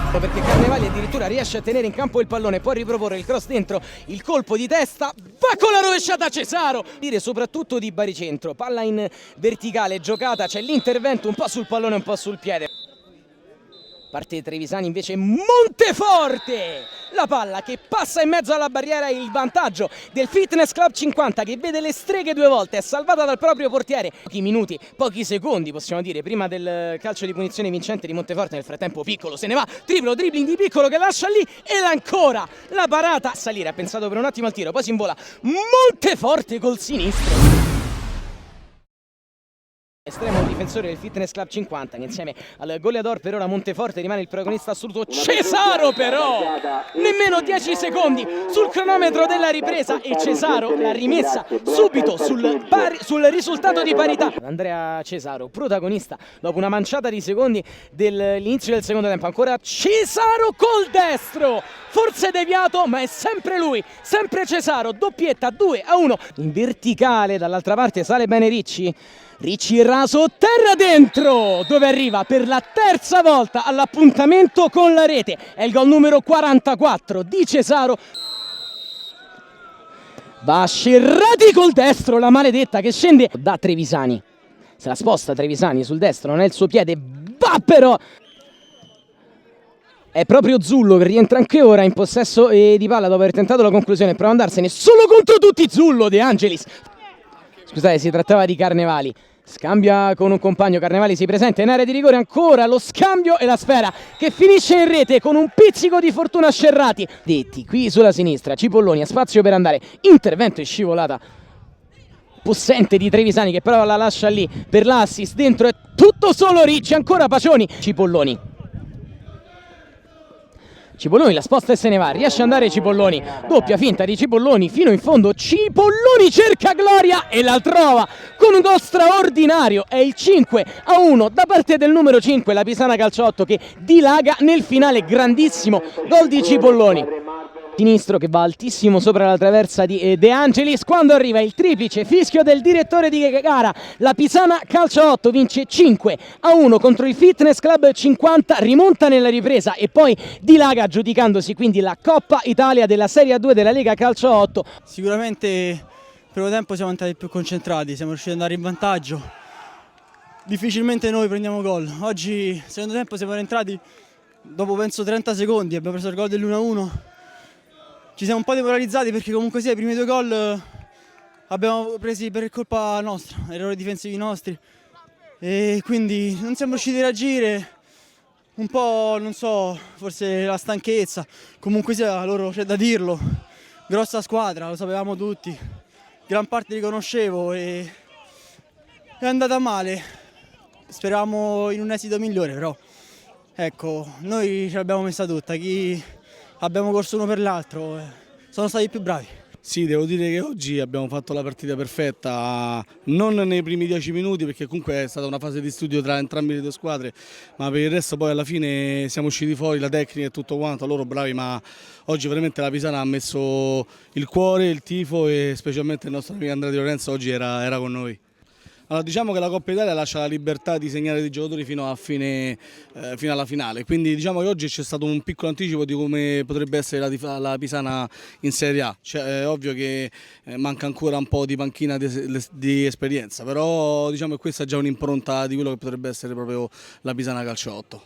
Perché Carnevali addirittura riesce a tenere in campo il pallone, può riproporre il cross dentro, il colpo di testa, va con la rovesciata Cesaro, dire soprattutto di baricentro, palla in verticale giocata, c'è l'intervento un po' sul pallone un po' sul piede. Parte Trevisani invece, Monteforte, la palla che passa in mezzo alla barriera, il vantaggio del Fitness Club 50 che vede le streghe due volte, è salvata dal proprio portiere. Pochi minuti, pochi secondi possiamo dire prima del calcio di punizione vincente di Monteforte. Nel frattempo Piccolo se ne va, triplo dribbling di Piccolo che lascia lì e ancora la parata a salire, ha pensato per un attimo al tiro, poi si invola Monteforte col sinistro. Estremo difensore del Fitness Club 50 che insieme al goleador per ora Monteforte rimane il protagonista assoluto. Cesaro però nemmeno 10 secondi sul cronometro della ripresa e Cesaro l'ha rimessa subito sul risultato di parità. Andrea Cesaro protagonista dopo una manciata di secondi dell'inizio del secondo tempo. Ancora Cesaro col destro, forse deviato ma è sempre lui, sempre Cesaro, doppietta 2-1 in verticale. Dall'altra parte sale bene Ricci raso terra dentro, dove arriva per la terza volta all'appuntamento con la rete. È il gol numero 44 di Cesaro. Va Scerrati col destro, la maledetta che scende da Trevisani. Se la sposta Trevisani sul destro, non è il suo piede, va però! È proprio Zullo che rientra anche ora in possesso di palla dopo aver tentato la conclusione. Prova ad andarsene solo contro tutti Zullo, De Angelis. Scusate, si trattava di Carnevali. Scambia con un compagno, Carnevali si presenta in area di rigore, ancora lo scambio e la sfera che finisce in rete con un pizzico di fortuna a Scerrati. Detti qui sulla sinistra, Cipolloni ha spazio per andare, intervento e scivolata possente di Trevisani che però la lascia lì per l'assist, dentro è tutto solo Ricci, ancora Pacioni, Cipolloni la sposta e se ne va, riesce ad andare Cipolloni, doppia finta di Cipolloni fino in fondo, Cipolloni cerca Gloria e la trova con un gol straordinario, è il 5-1 da parte del numero 5, la Pisana Calciotto che dilaga nel finale, grandissimo gol di Cipolloni. Sinistro che va altissimo sopra la traversa di De Angelis, quando arriva il triplice fischio del direttore di gara, la Pisana Calciotto vince 5-1 contro il Fitness Club 50, rimonta nella ripresa e poi dilaga aggiudicandosi quindi la Coppa Italia della Serie A2 della Lega Calcio 8. Sicuramente il primo tempo siamo andati più concentrati, siamo riusciti ad andare in vantaggio, difficilmente noi prendiamo gol. Oggi secondo tempo siamo rientrati dopo penso 30 secondi, abbiamo preso il gol dell'1-1. Ci siamo un po' demoralizzati perché comunque sia i primi due gol abbiamo presi per colpa nostra, errori difensivi nostri e quindi non siamo riusciti a reagire, un po' non so, forse la stanchezza, comunque sia loro c'è da dirlo, grossa squadra, lo sapevamo tutti, gran parte li conoscevo e è andata male, speravamo in un esito migliore però ecco, noi ce l'abbiamo messa tutta, abbiamo corso uno per l'altro, sono stati i più bravi. Sì, devo dire che oggi abbiamo fatto la partita perfetta, non nei primi 10 minuti perché comunque è stata una fase di studio tra entrambe le due squadre, ma per il resto poi alla fine siamo usciti fuori, la tecnica e tutto quanto, loro bravi, ma oggi veramente la Pisana ha messo il cuore, il tifo e specialmente il nostro amico Andrea Di Lorenzo oggi era con noi. Allora, diciamo che la Coppa Italia lascia la libertà di segnare dei giocatori fino alla finale, quindi diciamo che oggi c'è stato un piccolo anticipo di come potrebbe essere la Pisana in Serie A. È ovvio che manca ancora un po' di panchina di esperienza, però diciamo che questa è già un'impronta di quello che potrebbe essere proprio la Pisana Calcio 8.